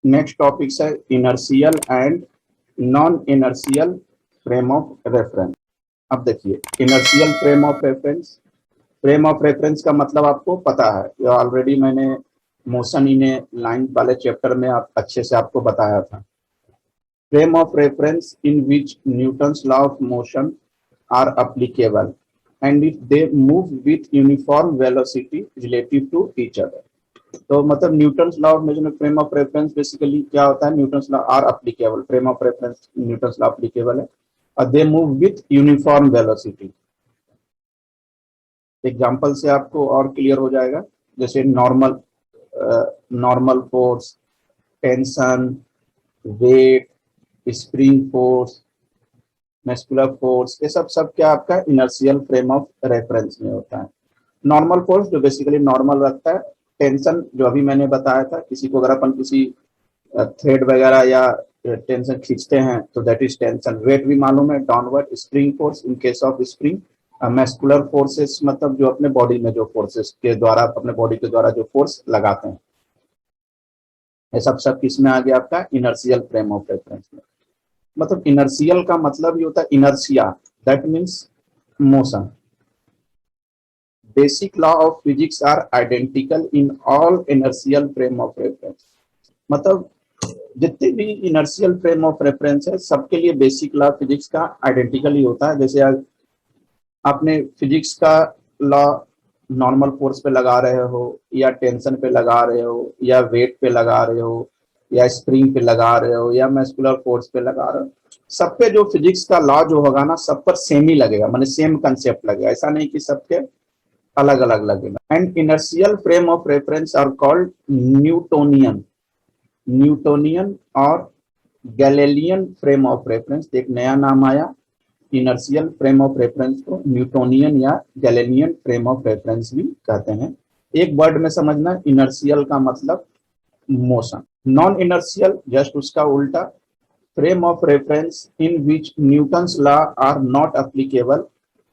Next topic है inertial and non inertial frame of reference. अब देखिए इनर्शियल फ्रेम ऑफ रेफरेंस का मतलब आपको पता है, ये ऑलरेडी मैंने मोशन इन ए लाइन वाले चैप्टर में अच्छे से आपको बताया था। Frame of reference in which Newton's law of motion are applicable and if they move with uniform velocity relative to each other. तो मतलब Newton's law of motion frame of reference basically क्या होता है, Newton's law are applicable, frame of reference Newton's law applicable है और they move with uniform velocity. Example से आपको और क्लियर हो जाएगा, जैसे normal force, tension, weight, spring force, muscular force, ये सब क्या आपका इनर्शियल फ्रेम ऑफ रेफरेंस में होता है। नॉर्मल फोर्स जो बेसिकली नॉर्मल रखता है, टेंशन जो अभी मैंने बताया था, किसी को अगर अपन किसी थ्रेड वगैरह या टेंशन खींचते हैं तो दैट इज टेंशन। वेट भी मालूम है, downward spring force in case of spring. Muscular forces मतलब जो अपने बॉडी में जो फोर्सेस के द्वारा अपने बॉडी के द्वारा जो फोर्स लगाते हैं, ये सब किस में आ गया आपका इनर्शियल फ्रेम ऑफ रेफरेंस में। मतलब इनर्शियल का मतलब ये होता है inertia, that means motion. Basic law of physics are identical in all inertial frame of reference. मतलब जितने भी इनर्शियल फ्रेम ऑफ रेफरेंस है सबके लिए बेसिक लॉ फिजिक्स का आइडेंटिकल ही होता है। जैसे आपने फिजिक्स का लॉ नॉर्मल फोर्स पे लगा रहे हो या टेंशन पे लगा रहे हो या वेट पे लगा रहे हो या स्प्रिंग पे लगा रहे हो या मस्कुलर फोर्स पे लगा रहे हो, सब पे जो फिजिक्स का लॉ जो होगा ना सब पर सेम ही लगेगा, माने सेम कंसेप्ट लगेगा, ऐसा नहीं कि सबके अलग अलग लगेगा। And inertial frame of reference are called Newtonian और गैलीलियन फ्रेम ऑफ रेफरेंस। एक नया नाम आया, इनर्शियल फ्रेम ऑफ रेफरेंस को न्यूटोनियन या गैलीलियन फ्रेम ऑफ रेफरेंस भी कहते हैं। एक वर्ड में समझना, इनर्शियल का मतलब मोशन, नॉन इनर्शियल जस्ट उसका उल्टा, frame of reference in which Newton's law are not applicable,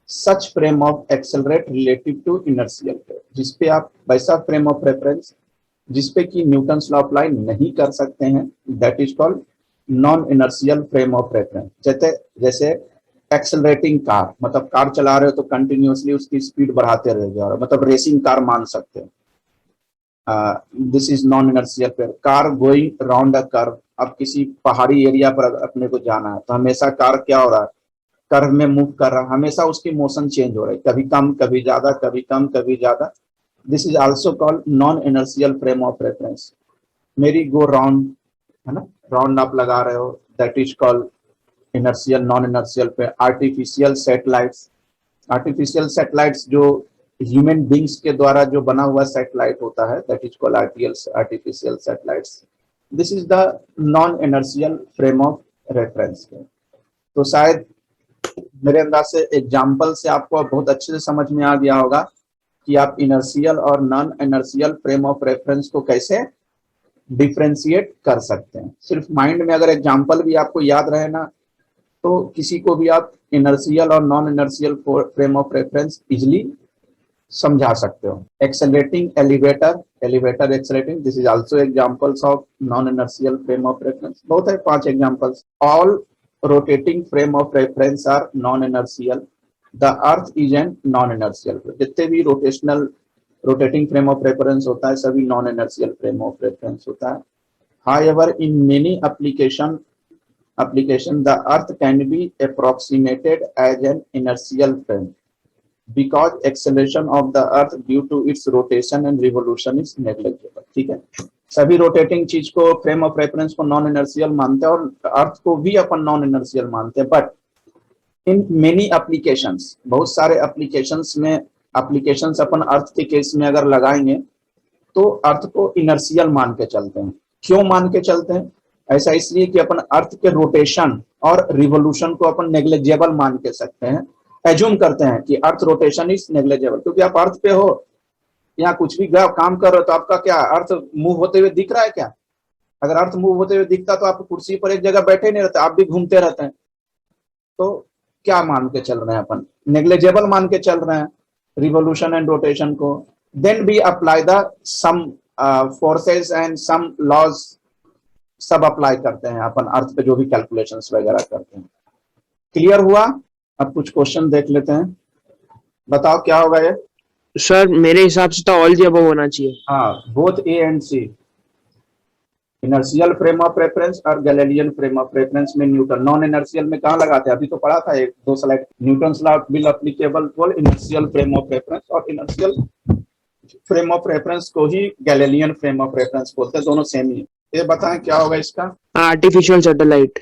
such frame of accelerate relative to inertial. जिसपे आप वैसा फ्रेम ऑफ रेफरेंस जिसपे कि न्यूटन्स लॉ अप्लाई नहीं कर सकते हैं, that is called non inertial frame of reference. जैसे एक्सेलरेटिंग कार, मतलब कार चला रहे हो तो कंटिन्यूअसली उसकी स्पीड बढ़ाते रह, मतलब रेसिंग कार मान सकते हैं। This is non inertial frame. Car going round a curve, अब किसी पहाड़ी एरिया पर अपने को जाना है तो हमेशा कार क्या हो रहा है, कर्व में मूव कर रहा है, हमेशा उसकी मोशन चेंज हो रही है, कभी कम कभी ज्यादा, कभी कम कभी ज्यादा। This is also called non inertial frame of reference. मेरी गो राउंड है ना, राउंड आप लगा रहे हो, that is called inertial non inertial पे। आर्टिफिशियल सैटेलाइट्स जो ह्यूमन बींग्स के द्वारा जो बना हुआ सैटेलाइट होता है, that is called artificial satellites. This is the non inertial frame of reference. तो शायद मेरे अंदाज से एग्जाम्पल से आपको बहुत अच्छे से समझ में आ गया होगा कि आप इनर्शियल और non inertial frame of reference को कैसे डिफ्रेंशिएट कर सकते हैं। सिर्फ माइंड में अगर एग्जाम्पल भी आपको याद रहे ना, तो किसी को भी आप इनर्शियल और non inertial frame of reference easily समझा सकते हो। Accelerating elevator accelerating, this is also examples of non inertial frame of reference. बहुत है 5 examples. All rotating frame of reference are non inertial, the earth is an non inertial. जितने भी rotating frame of reference होता है सभी non inertial frame of reference होता है। However in many application the earth can be approximated as an inertial frame because acceleration of the earth due to its rotation and revolution is negligible। ठीक है, सभी rotating चीज को frame of reference को non inertial मानते हैं और अर्थ को भी अपन नॉन इनर्शियल मानते हैं। बट इन मेनी एप्लीकेशंस, बहुत सारे एप्लीकेशंस अपन अर्थ के केस में अगर लगाएंगे तो अर्थ को इनर्शियल मान के चलते हैं। क्यों मान के चलते हैं? ऐसा इसलिए कि अपन अर्थ के रोटेशन और रिवोल्यूशन को अपन नेग्लिजिबल मान के सकते हैं, एज्यूम करते हैं कि अर्थ रोटेशन इज नेग्लिजिबल, क्योंकि आप अर्थ पे हो, यहाँ कुछ भी काम कर रहे हो तो आपका क्या अर्थ मूव होते हुए दिख रहा है क्या? अगर अर्थ मूव होते हुए दिखता तो आप कुर्सी पर एक जगह बैठे नहीं रहते, आप भी घूमते रहते हैं। तो क्या मान के चल रहे हैं अपन? नेग्लिजिबल मान के चल रहे हैं रिवोल्यूशन एंड रोटेशन को। Then we apply the some forces and some laws सब अप्लाई करते हैं अपन अर्थ पे जो भी कैलकुलेशंस वगैरह करते हैं। क्लियर हुआ? अब कुछ क्वेश्चन देख लेते हैं, बताओ क्या होगा ये। सर मेरे हिसाब से तो ऑल द अबव होना चाहिए। हाँ, both A and C, inertial frame of reference और गैलीलियन फ्रेम ऑफ रेफरेंस में न्यूटन। नॉन इनर्शियल में कहाँ लगाते हैं, अभी तो पढ़ा था एक दो slide, Newton's law will applicable for inertial frame of reference, और इनर्शियल फ्रेम ऑफ रेफरेंस को ही गैलीलियन फ्रेम ऑफ रेफरेंस बोलते हैं, दोनों सेम ही है। ये बताएं क्या होगा इसका। Artificial satellite.